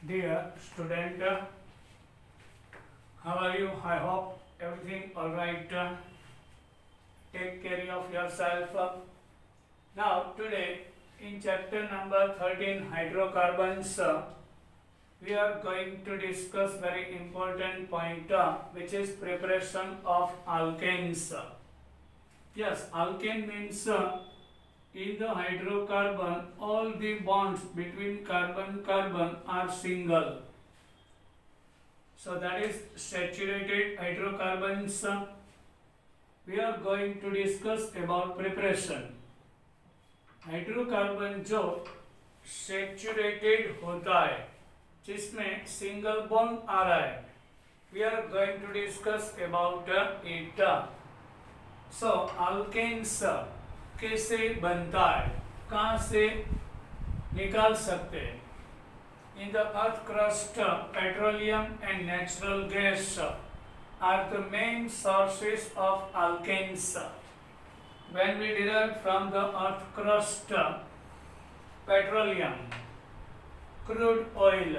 Dear student, how are you? I hope everything all right. Take care of yourself. Now today in chapter number 13 hydrocarbons, we are going to discuss very important point which is preparation of alkanes. Yes, alkane means in the hydrocarbon all the bonds between carbon are single. So that is saturated hydrocarbons. We are going to discuss about preparation. Hydrocarbon जो saturated होता है जिसमें single bond आ रहा है, we are going to discuss about it. So alkanes कैसे बनता है, कहाँ से निकाल सकते हैं. In the earth crust petroleum and natural gas are the main sources of alkanes. When we derive from the earth crust petroleum, crude oil,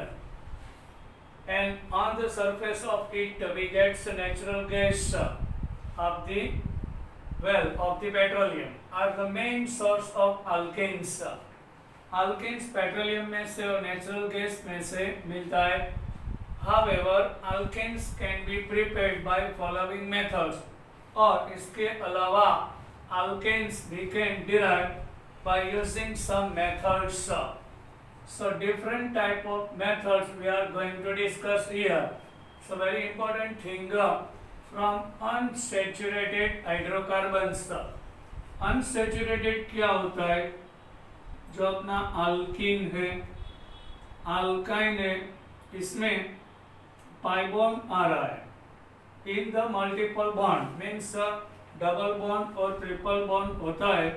and on the surface of it we get natural gas of the of the petroleum are the main source of alkanes. Alkanes petroleum में से और natural gas में से मिलता है. However, alkanes can be prepared by following methods. और इसके अलावा alkanes we can derive by using some methods. So different type of methods we are going to discuss here. So very important thing from unsaturated hydrocarbons. Unsaturated क्या होता है? जो अपना alkene है, alkyne है, इसमें pi bond आ रहा है. In the multiple bond means double bond और ट्रिपल बॉन्ड होता है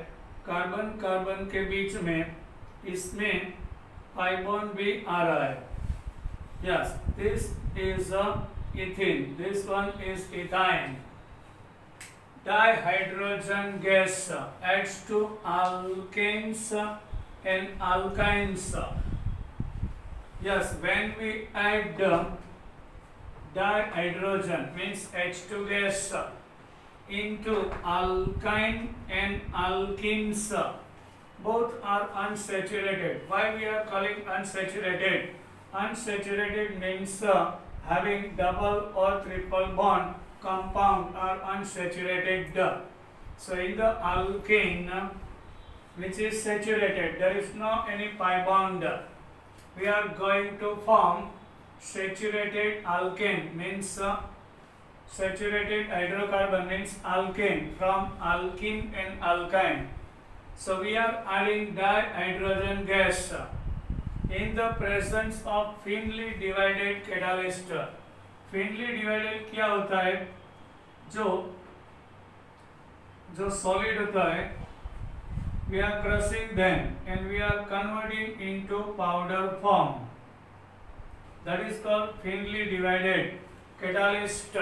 कार्बन कार्बन के बीच में, इसमें पाई बॉन्ड भी आ रहा है. Yes, this is ethane, this one is ethyne. Dihydrogen gas adds to alkanes and alkynes. Yes, when we add dihydrogen means H2 gas into alkyne and alkenes, both are unsaturated. Why we are calling unsaturated? Unsaturated means having double or triple bond compound are unsaturated. So in the alkane which is saturated, there is no any pi bond. We are going to form saturated alkane means saturated hydrocarbon means alkane from alkene and alkyne. So we are adding dihydrogen gas in the presence of thinly divided catalyst. Thinly divided क्या होता है? जो solid होता है, we are crushing them and we are converting into powder form. That is called thinly divided catalyst.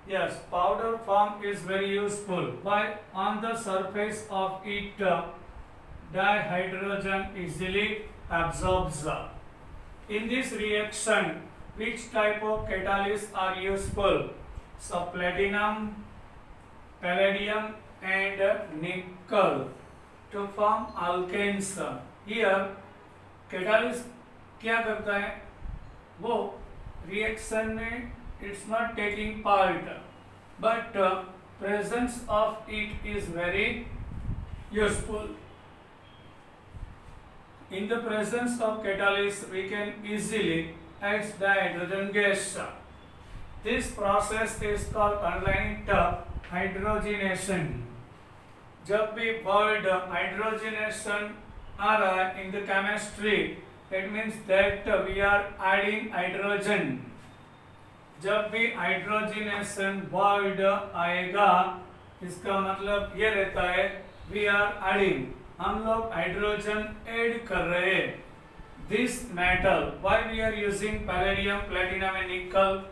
Yes, powder form is very useful. Why? On the surface of it, dihydrogen easily absorbs. In this reaction, which type of catalysts are useful? So, platinum, palladium, and nickel to form alkanes. Here, catalyst क्या करता है? वो reaction में it's not taking part, but presence of it is very useful. In the presence of catalyst, we can easily add dihydrogen gas. This process is called underlined hydrogenation. जब भी word hydrogenation आ रहा है in the chemistry, it means that we are adding hydrogen. जब भी hydrogenation word आएगा इसका मतलब ये रहता है वी आर एडिंग, हम लोग हाइड्रोजन ऐड कर रहे हैं. This metal, why we are using palladium, platinum and nickel?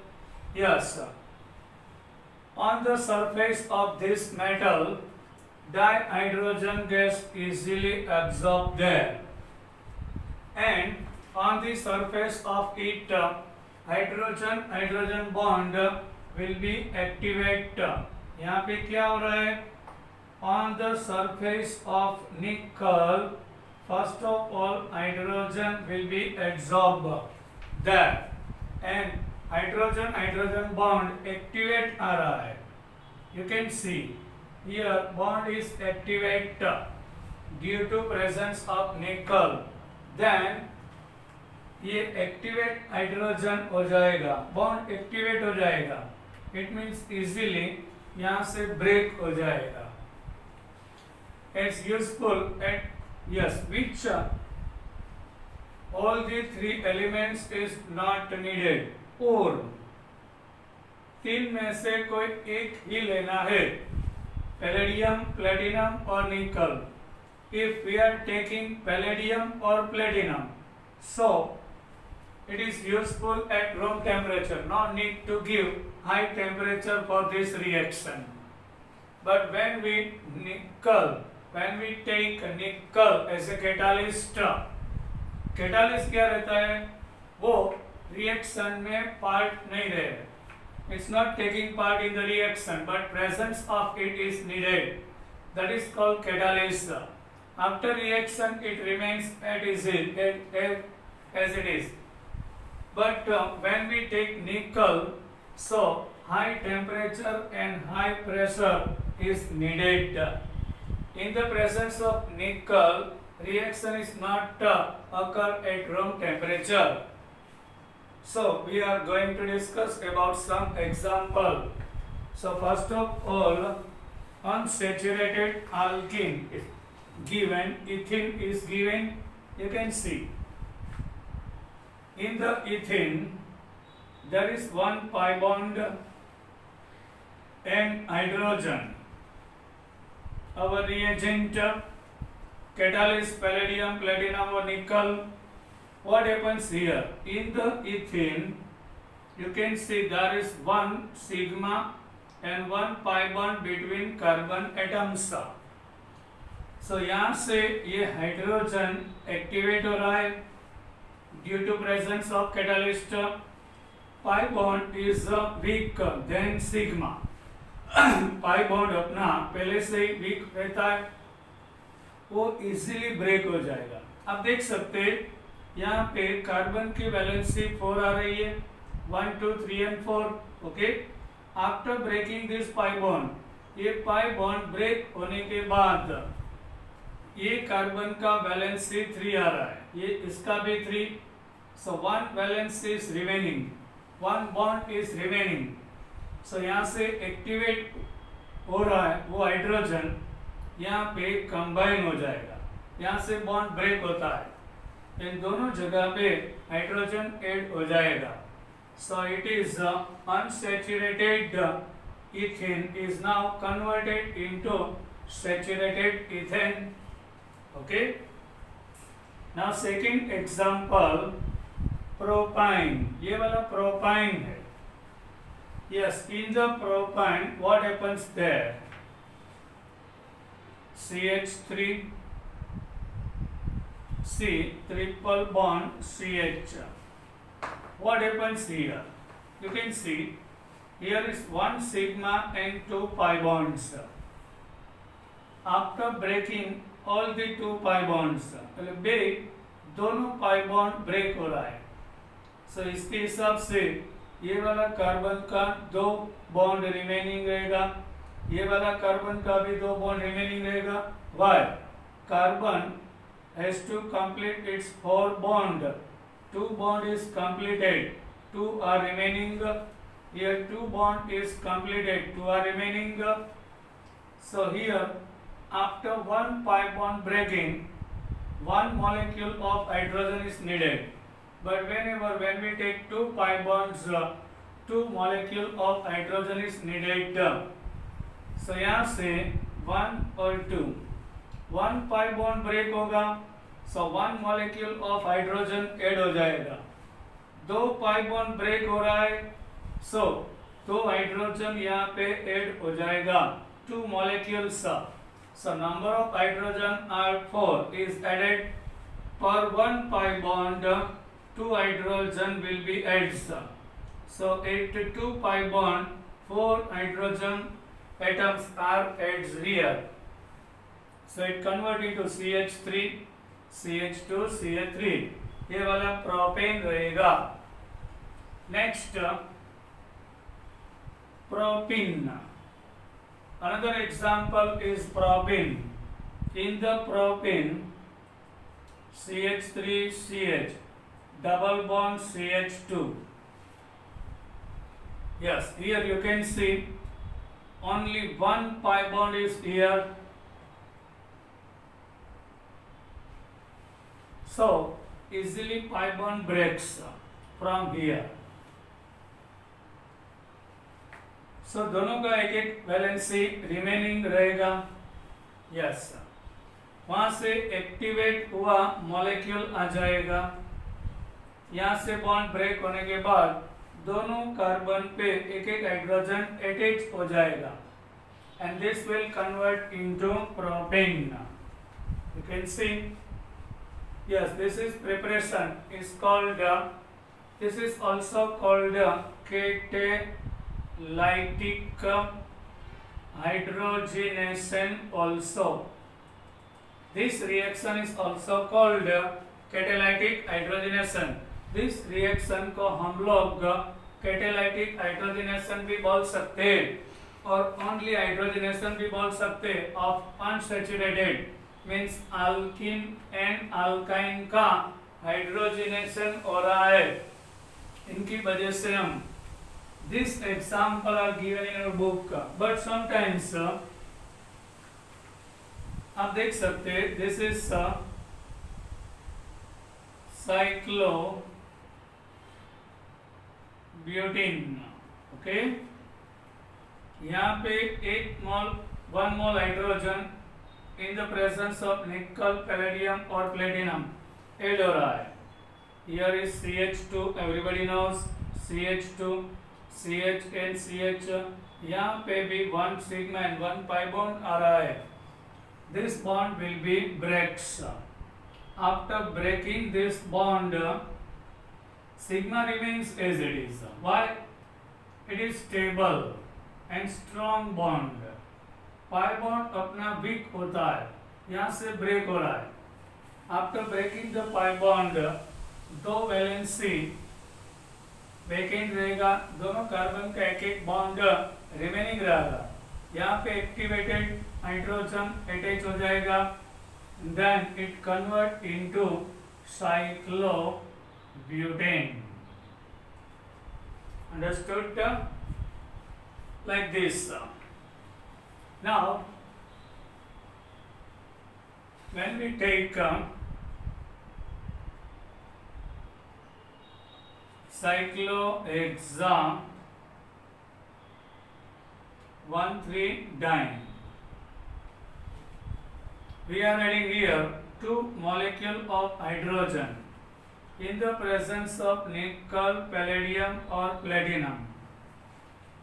Yes, on the surface of this metal dihydrogen gas easily absorbed there, and on the surface of it hydrogen bond will be activate. यहाँ पे क्या हो रहा है? On the surface of nickel, first of all hydrogen will be absorbed there, and hydrogen bond activate आ रहा है. You can see here bond is activate due to presence of nickel. Then ये activate hydrogen हो जाएगा, bond activate हो जाएगा. It means easily यहाँ से break हो जाएगा. It's useful at yes which all the three elements is not needed. और तीन में से कोई एक ही लेना है, पैलेडियम, प्लेटिनम और nickel. If we are taking palladium और platinum, so it is useful at room temperature. No need to give high temperature for this reaction. But when we take nickel as a catalyst, catalyst क्या रहता है? वो reaction में part नहीं रहे. It's not taking part in the reaction, but presence of it is needed. That is called catalyst. After reaction, it remains as it is. But when we take nickel, so high temperature and high pressure is needed. In the presence of nickel, reaction is not occur at room temperature. So we are going to discuss about some example. So first of all, unsaturated alkene is given, ethene is given. You can see. In the ethene, there is one pi bond and hydrogen. Our reagent, catalyst, palladium, platinum or nickel. What happens here? In the ethene, you can see there is one sigma and one pi bond between carbon atoms. So यहाँ से ये hydrogen activate हो रहा है due to presence of catalyst. Pi bond is weak than sigma. pi bond अपना पहले से ही weak रहता है, वो easily break हो जाएगा. आप देख सकते हैं यहाँ पे कार्बन की वैलेंसी 4 आ रही है, 1 2 3 and 4. Okay, after breaking this pi bond, ये pi bond ब्रेक होने के बाद ये कार्बन का वैलेंसी 3 आ रहा है, ये इसका भी 3. So one valence is remaining, one bond is remaining. So यहाँ से एक्टिवेट हो रहा है वो हाइड्रोजन, यहाँ पे कंबाइन हो जाएगा, यहाँ से बॉन्ड ब्रेक होता है, इन दोनों जगह पे हाइड्रोजन ऐड हो जाएगा. So it is unsaturated ethene is now converted into saturated ethane. Okay. Now second example, propine. ये वाला propine है. Yes, in the propine, what happens there? CH3, C triple bond CH. What happens here? You can see here is one sigma and two pi bonds. After breaking all the two pi bonds, दोनों pi bond break हो रहा है. So इसके हिसाब से ये वाला carbon का 2 बॉन्ड रिमेनिंग रहेगा, ये वाला कार्बन का भी 2 बॉन्ड रिमेनिंग रहेगा. Why? Carbon has to complete its 4 bond. 2 bond is completed, 2 are remaining. Here 2 bond is completed, 2 are remaining. So here after one pi bond breaking, 1 molecule of hydrogen is needed. But when we take 2 pi bonds, 2 molecule of hydrogen is needed. So यहाँ से 1 और 2, 1 pi bond break होगा, so 1 molecule of hydrogen add हो जाएगा. 2 pi bond break हो रहा है, so 2 hydrogen यहाँ पे add हो जाएगा, 2 molecules. So number of hydrogen are 4 is added per 1 pi bond. 2 hydrogen will be adds. So at 2 pi bond, 4 hydrogen atoms are adds here. So it convert into CH3, CH2, CH3. ये वाला propane रहेगा. Next propene. Another example is propene. In the propene, CH3CH, double bond CH2. Yes, here you can see only one pi bond is here. So easily pi bond breaks from here. So दोनों का एक एक valency remaining रहेगा. Yes, वहां से activate हुआ molecule आ जाएगा. यहाँ से बॉन्ड ब्रेक होने के बाद दोनों कार्बन पे एक एक हाइड्रोजन अटैच हो जाएगा. And this will convert into propane. You can see. Yes, this is preparation. Is called. This is also called catalytic hydrogenation. Also, this reaction is also called catalytic hydrogenation. This reaction को हम लोग catalytic hydrogenation भी बोल सकते हैं और only hydrogenation भी बोल सकते हैं of unsaturated. Means alkene and alkyne का हाइड्रोजनेशन हो रहा है. इनकी वजह से हम this example are given in your book. But sometimes आप देख सकते हैं this is cyclobutene. Okay, यहाँ पे 1 mole hydrogen in the presence of nickel, palladium or platinum add हो रहा है. Here is CH2, everybody knows CH2, CH and CH. यहाँ पे भी 1 sigma and 1 pi bond आ रहा है. This bond will be breaks. After breaking this bond, sigma remains as it is. Why? It is stable and strong bond. Pi bond अपना weak होता है, यहाँ से ब्रेक हो रहा है. After breaking the pi bond, दो वैलेंसी वैकेंट रहेगा. दोनों कार्बन का एक एक बॉन्ड रिमेनिंग रहेगा. यहाँ पे एक्टिवेटेड हाइड्रोजन अटैच हो जाएगा. Then it convert into cyclobutane. Understood? Like this. Now, when we take cyclohexane 1,3-diene, we are adding here 2 molecules of hydrogen in the presence of nickel, palladium or platinum.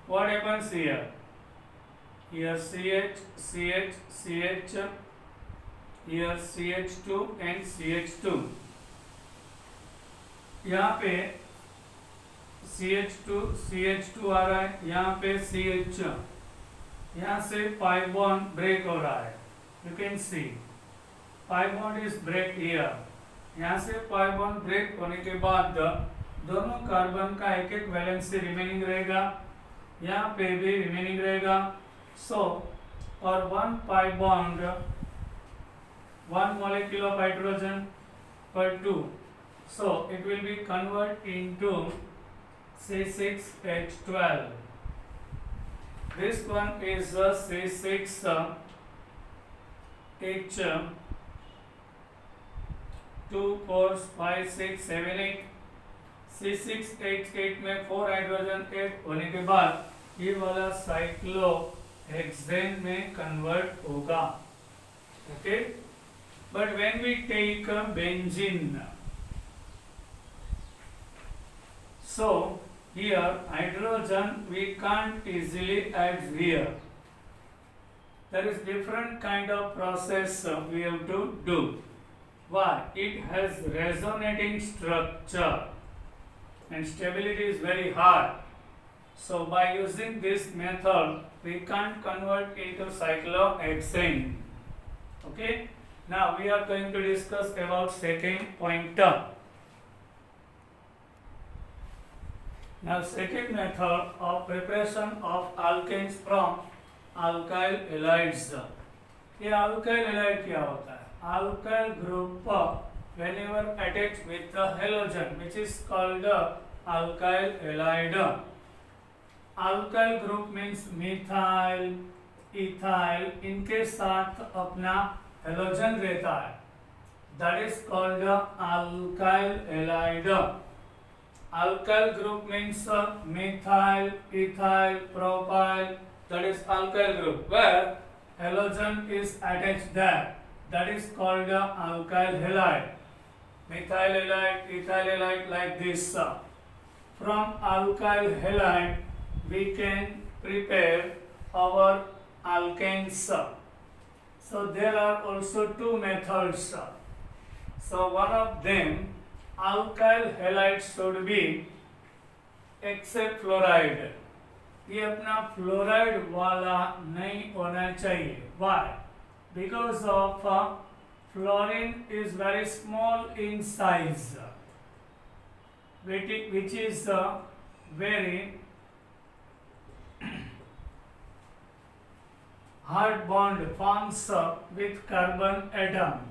What happens here? Here CH, CH, CH, here CH2 and CH2. यहाँ पे CH2, CH2 आ रहा है. यहाँ पे CH. यहाँ से pi bond break हो रहा है. You can see pi bond is break here. यहाँ से pi bond break होने के बाद दोनों कार्बन का एक एक वैलेंसी रिमेनिंग रहेगा. यहाँ पे भी रिमेनिंग रहेगा. So, for 1 pi bond, 1 molecule of hydrogen per 2. So, it will be converted into C6H12. This one is C6H 2, 4, 5, 6, 7, 8. C6H8 में 4 हाइड्रोजन ऐड होने के बाद ये वाला साइक्लो हेक्सेन में कन्वर्ट होगा. Okay, but when we take benzene, so here hydrogen we can't easily add here. There is different kind of process we have to do. Why? It has resonating structure and stability is very high. So by using this method, we can't convert into cyclohexane. Okay. Now we are going to discuss about second pointer. Now second method of preparation of alkanes from alkyl halides. ये alkyl halide क्या होता है? Alkyl group whenever attached with the halogen, which is called alkyl halide. Alkyl group means methyl, ethyl, इनके साथ अपना halogen रहता है, that is called alkyl halide. Alkyl group means methyl, ethyl, propyl, that is alkyl group, where halogen is attached there, that is called alkyl halide. Methyl halide, ethyl halide, like this. From alkyl halide we can prepare our alkanes. So there are also two methods. So one of them, alkyl halide should be except fluoride. ये अपना fluoride वाला नहीं होना चाहिए. Why? Because of fluorine is very small in size, which is very hard bond forms with carbon atom,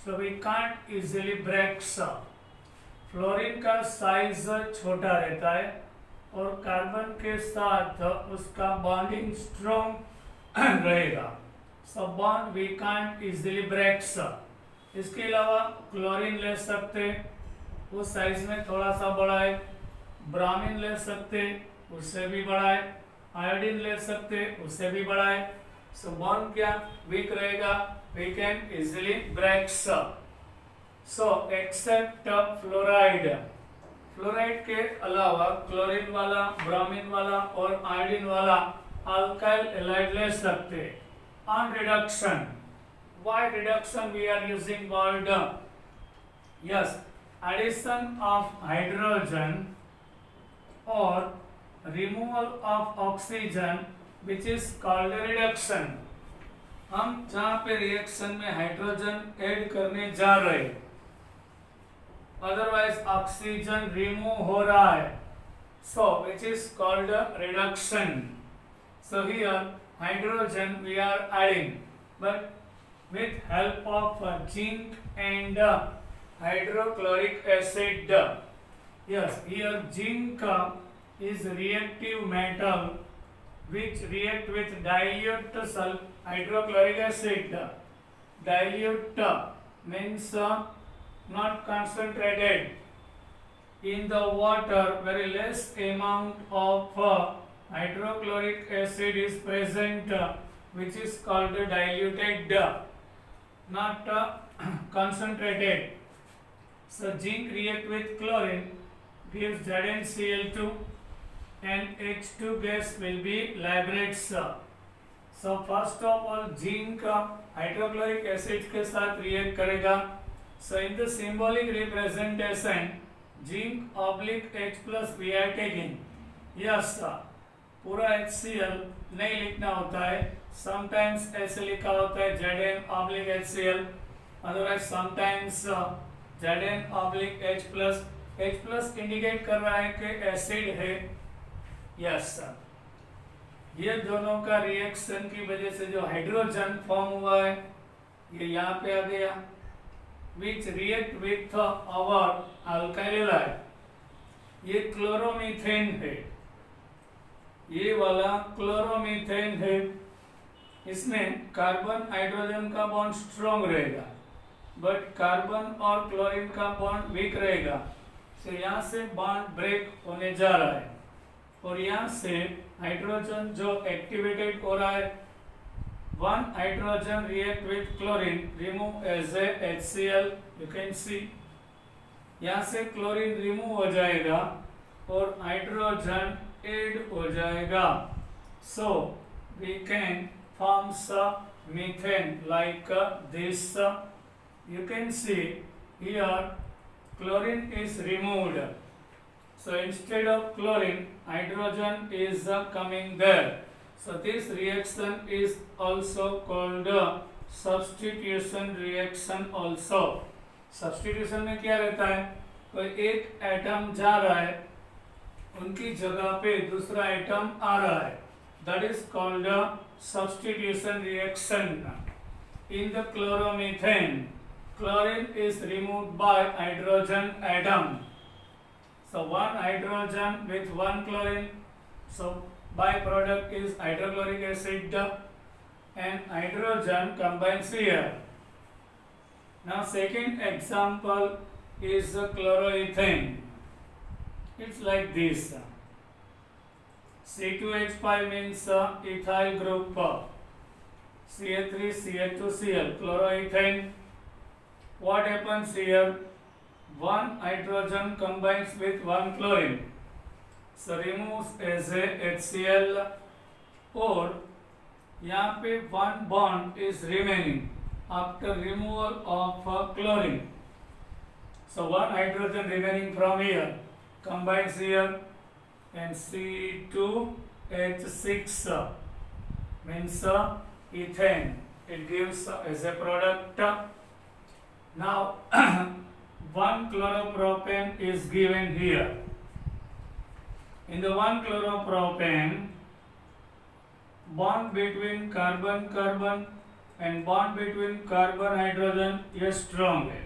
so we can't easily break. Fluorine का size छोटा रहता है और कार्बन के साथ उसका बॉन्डिंग स्ट्रॉन्ग रहेगा. So bond we can't easily break. इसके अलावा क्लोरीन ले सकते, उस साइज में थोड़ा सा बड़ा है. ब्रोमीन ले सकते, उससे भी बड़ा है. आयोडीन ले सकते, उससे भी बड़ा है. सो बॉन्ड क्या वीक रहेगा, we can easily break. So except fluoride. Fluoride के अलावा क्लोरीन वाला, ब्रोमीन वाला और आयोडीन वाला अल्काइल हैलाइड ले सकते. On reduction, why reduction we are using word? Yes, addition of hydrogen और removal of oxygen, which is called reduction. हम जहां पे रिएक्शन में हाइड्रोजन ऐड करने जा रहे, otherwise oxygen remove हो रहा है, so which is called reduction. So here hydrogen we are adding, but with help of zinc and hydrochloric acid. Yes, here zinc is reactive metal which react with dilute hydrochloric acid. Dilute means not concentrated in the water. Very less amount of hydrochloric acid is present, which is called diluted, not concentrated. So zinc react with chlorine, gives ZnCl2 and H2 gas will be liberates. So first of all zinc hydrochloric acid के साथ react करेगा. So in the symbolic representation, zinc oblique H plus we are taking. Yes sir, पूरा HCl नहीं लिखना होता है. Sometimes ऐसे लिखा होता है Zn oblique HCl, otherwise sometimes Zn oblique H plus. H plus indicate कर रहा है कि एसिड है. यस सर, ये दोनों का रिएक्शन की वजह से जो हाइड्रोजन फॉर्म हुआ है, ये यहाँ पे आ गया, which react with our alkyl halide. ये क्लोरोमीथेन है, ये वाला क्लोरोमीथेन है. इसमें कार्बन हाइड्रोजन का बॉन्ड स्ट्रॉन्ग रहेगा, बट कार्बन और क्लोरीन का बॉन्ड वीक रहेगा. तो यहाँ से बॉन्ड ब्रेक होने जा रहा है और यहाँ से हाइड्रोजन जो एक्टिवेटेड हो रहा है, one hydrogen react with chlorine, remove as a HCl. You can see यहाँ से क्लोरीन रिमूव हो जाएगा और हाइड्रोजन ऐड हो जाएगा. So we can form methane like this. you can see here chlorine is removed. So instead of chlorine, hydrogen is coming there. So this reaction is also called substitution reaction also. Substitution में क्या रहता है, कोई एक atom जा रहा है, उनकी जगह पे दूसरा एटम आ रहा है. That is called substitution reaction. In the chloromethane, chlorine is removed by hydrogen atom. So one hydrogen with one chlorine, so byproduct is hydrochloric acid and hydrogen combines here. Now second example is chloroethane. It's like this. C2H5 means ethyl group, CH3CH2Cl, chloroethane. What happens here? One hydrogen combines with one chlorine, so removes as a HCl, और यहाँ पे one bond is remaining after removal of chlorine. So one hydrogen remaining from here combines here and C2H6 means ethane. It gives as a product. Now one chloropropane is given here. In the one chloropropane, bond between carbon-carbon and bond between carbon-hydrogen is strong है,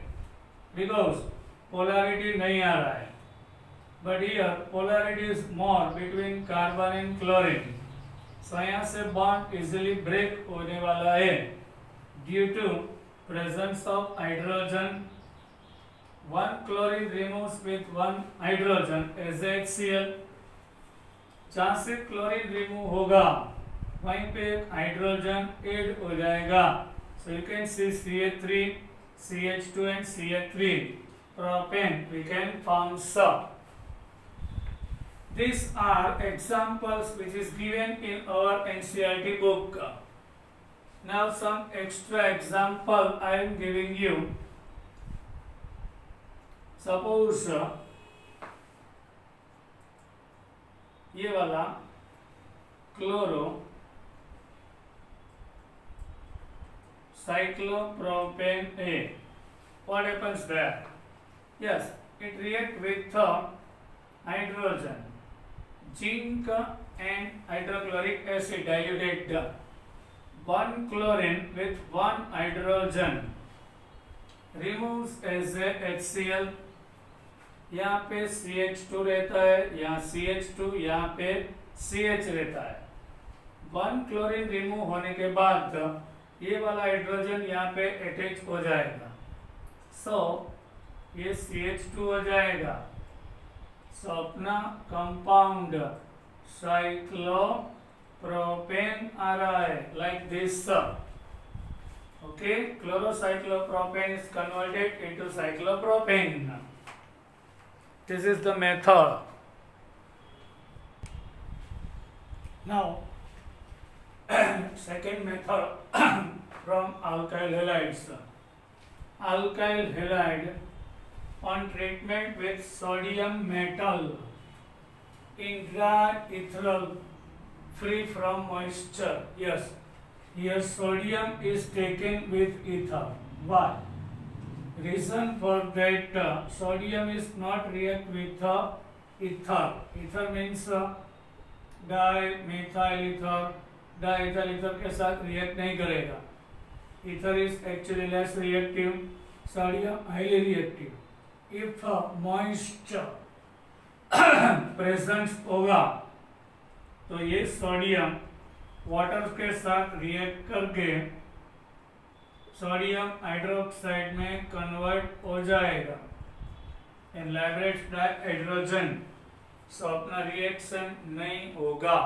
because polarity नहीं आ रहा है. But here polarity is more between carbon and chlorine. So यहाँ से bond easily break होने वाला है due to presence of hydrogen. One chlorine removes with one hydrogen as HCl. जहाँ से क्लोरीन रिमूव होगा वहीं पे हाइड्रोजन ऐड हो जाएगा. So you can see CH3, CH2 and CH3 propane we can form sub. These are examples which is given in our NCERT book. Now some extra example I am giving you. Suppose ये वाला chloro cyclopropane A. What happens there? Yes, it reacts with hydrogen, zinc and hydrochloric acid diluted. One chlorine with one hydrogen removes as a HCl. यहाँ पे CH2 रहता है, यहाँ CH2, यहाँ पे CH रहता है. वन क्लोरीन रिमूव होने के बाद ये वाला हाइड्रोजन यहाँ पे अटैच हो जाएगा. सो ये CH2 हो जाएगा. सो अपना कंपाउंड साइक्लोप्रोपेन आ रहा है like this. Okay, chlorocyclopropane is converted into cyclopropane. This is the method. Now, second method from alkyl halides. Alkyl halide on treatment with sodium metal in dry ethyl free from moisture. Yes, here sodium is taken with ether. Why? Reason for that, sodium is not react with ether. Ether means dimethyl ether. Diethyl ether के साथ react नहीं करेगा. Ether is actually less reactive. Sodium highly reactive. If moisture presence होगा तो ये sodium water के साथ react करके सोडियम हाइड्रोक्साइड में कन्वर्ट हो जाएगा एंड लिबरेट्स हाइड्रोजन. सो अपना रिएक्शन नहीं होगा.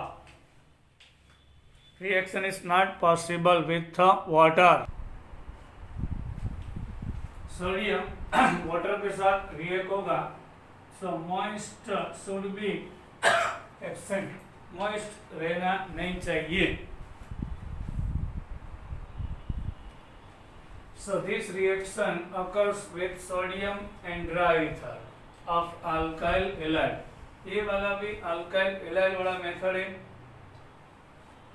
Reaction is not possible with water. Sodium water के साथ रिएक्ट होगा. So moist should be absent. Moist रहना नहीं चाहिए. So this reaction occurs with sodium and dry ether of alkyl halide. ये वाला भी अल्काइल एलाइल वाला मेथड है.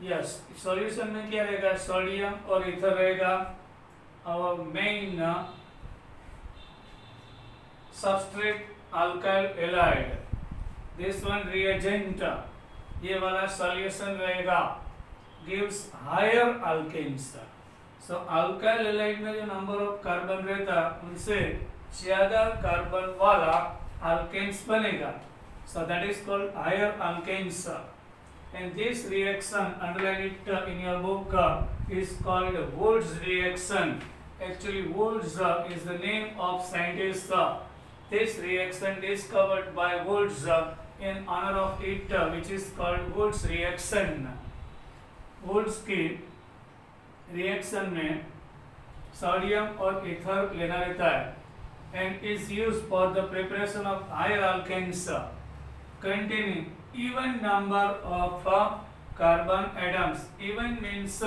यस, सॉल्यूशन में क्या रहेगा? सोडियम और इथर रहेगा. और main substrate alkyl allied. This one reagent, ये वाला सॉल्यूशन रहेगा, गिव्स हायर अल्केन्स. सो अल्काइल एलाइड में जो नंबर ऑफ कार्बन रहता उनसे ज्यादा कार्बन वाला अल्केन्स बनेगा. So that is called higher alkanes. And this reaction, underline it in your book, is called Woods reaction. Actually, Woods is the name of scientist. This reaction discovered by Woods in honor of it, which is called Woods reaction. Woods की reaction में sodium और ether लेना रहता है and is used for the preparation of higher alkanes containing even number of carbon atoms. Even means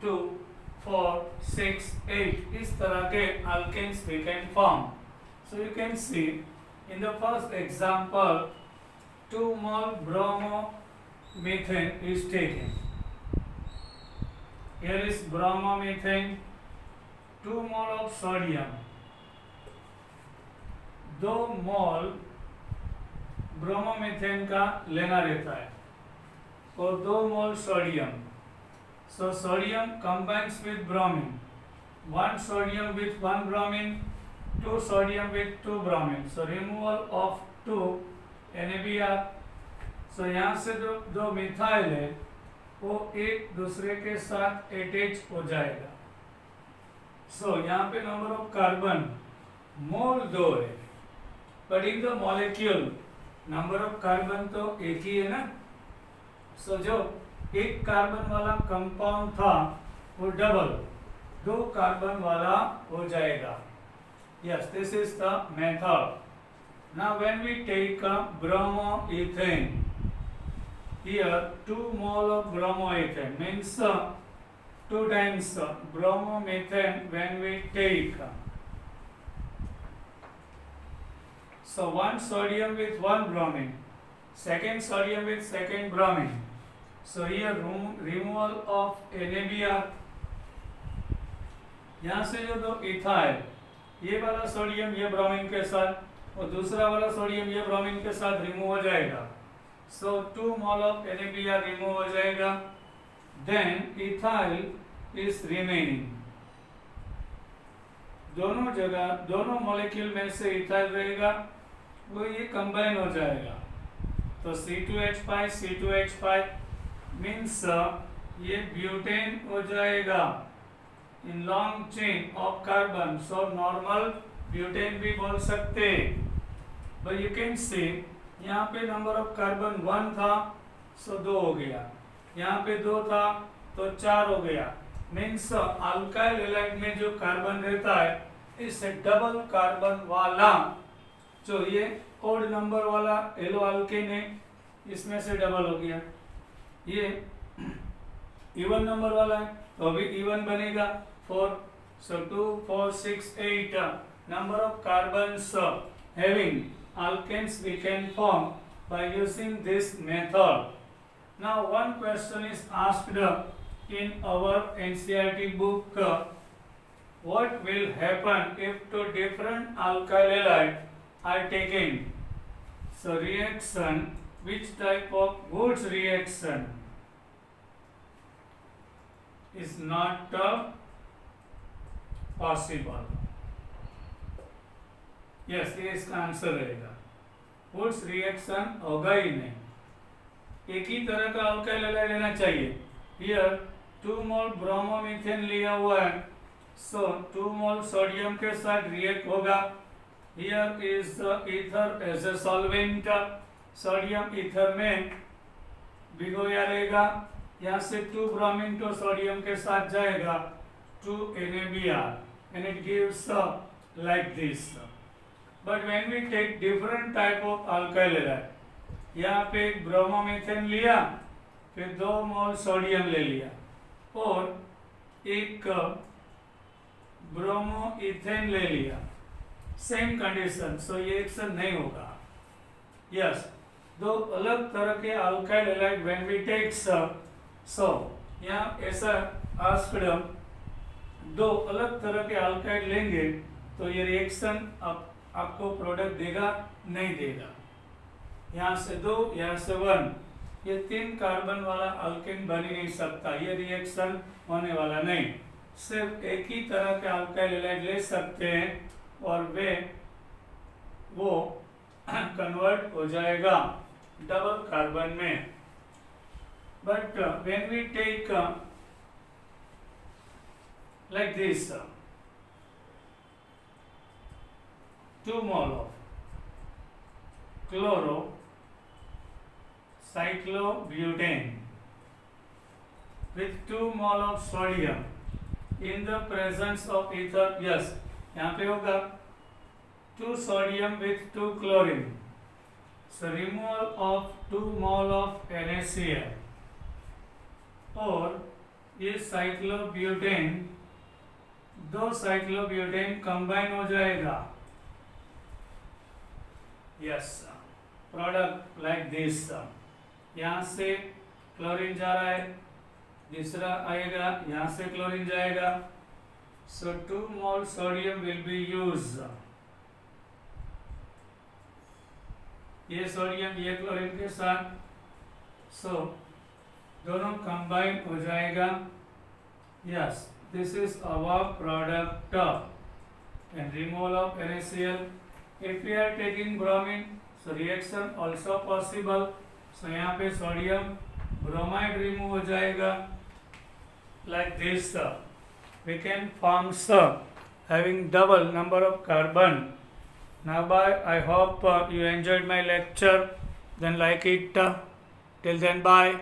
2, 4, 6, 8. इस तरह के alkanes we can form. So you can see in the first example 2 mole bromomethane is taken. Here is bromomethane, 2 mole of sodium. 2 mole bromomethane का लेना रहता है और 2 मोल sodium. So sodium combines with bromine. 1 sodium with 1 bromine, 2 sodium with 2 bromine. So removal of 2 NaBr. सो यहाँ से जो 2 methyl है वो एक दूसरे के साथ अटैच हो जाएगा. सो यहाँ पे नंबर ऑफ कार्बन मोल 2 है, but in the molecule number of carbon तो एक ही है ना. सो जो एक कार्बन वाला कंपाउंड था वो डबल 2 कार्बन वाला हो जाएगा. Yes, this is the method. Now when we take bromoethane, here 2 mole of bromoethane means 2 times bromomethane when we take. So 1 sodium with 1 bromine, second sodium with second bromine. So here removal of NaBr. यहाँ से जो 2 ethyl, ये वाला sodium ये bromine के साथ और दूसरा वाला सोडियम ये ब्रोमीन के साथ रिमूव हो जाएगा. So 2 mole of NaBr remove हो जाएगा. Then ethyl is remaining. दोनों जगह दोनों मॉलिक्यूल में से इथाइल रहेगा, वो ये कंबाइन हो जाएगा. तो C2H5 C2H5 मीन्स ये ब्यूटेन हो जाएगा in long chain of carbon. So normal butane भी बोल सकते. बट यू कैन सी यहाँ पे नंबर ऑफ कार्बन 1 था, सो 2 हो गया. यहाँ पे 2 था तो 4 हो गया. मीन्स अल्काइल हैलाइड में जो कार्बन रहता है इससे डबल कार्बन वाला, जो ये ओड नंबर वाला एलो अल्केन है, इसमें से डबल हो गया. ये इवन नंबर वाला है तो अभी इवन बनेगा 4. सो 2, 4, 6, 8 number of carbons having alkanes we can form by using this method. Now one question is asked in our NCERT book, what will happen if 2 different alkyl halides are taken? So reaction, which type of Woods reaction is not possible? Yes, ये इसका answer रहेगा. Wurtz reaction होगा ही नहीं. एक ही तरह का alkyl halide लेना चाहिए. हियर 2 मोल ब्रोमोमीथेन लिया हुआ है, सो 2 मोल सोडियम के साथ रिएक्ट होगा. Here is ether as a solvent. Sodium ether में भिगोया रहेगा. यहाँ से 2 ब्रोमीन तो सोडियम के साथ जाएगा, 2 NaBr, and it gives like this. But when we take different type of alkyl halide, यहाँ पे एक ब्रोमोमीथेन लिया, फिर 2 मोल सोडियम ले लिया, और एक ब्रोमो इथेन ले लिया, सेम कंडीशन, सो ये रिएक्शन नहीं होगा। यस, दो अलग तरह के alkyl halide when we take so यहाँ ऐसा आस्क्ड, दो अलग तरह के अल्काइल लेंगे तो ये रिएक्शन आपको प्रोडक्ट देगा नहीं देगा। यहाँ से 2, यहाँ से 1, ये 3 कार्बन वाला अल्केन बन ही नहीं सकता, ये रिएक्शन होने वाला नहीं। सिर्फ एक ही तरह के अल्काइल हैलाइड ले सकते हैं और वो कन्वर्ट हो जाएगा डबल कार्बन में। But when we take like this, 2 mole of chlorocyclobutane with 2 mole of sodium in the presence of ether. Yes, यहाँ पे होगा 2 sodium with 2 chlorine, so removal of 2 mole of NaCl, और ये cyclobutane, 2 cyclobutane combine हो जाएगा। Yes, product like this, यहाँ से chlorine जा रहा है, दूसरा आएगा, यहाँ से क्लोरीन जाएगा, सो 2 मोल सोडियम विल बी यूज। ये सोडियम ये क्लोरीन के साथ, सो दोनों कंबाइन हो जाएगा। Yes, this is our product and removal of NaCl. If we are taking bromine, so reaction also possible, so यहाँ पे सोडियम ब्रोमाइड रिमूव हो जाएगा like this. We can form having double number of carbon. Now bye, I hope you enjoyed my lecture, then like it. Till then, bye.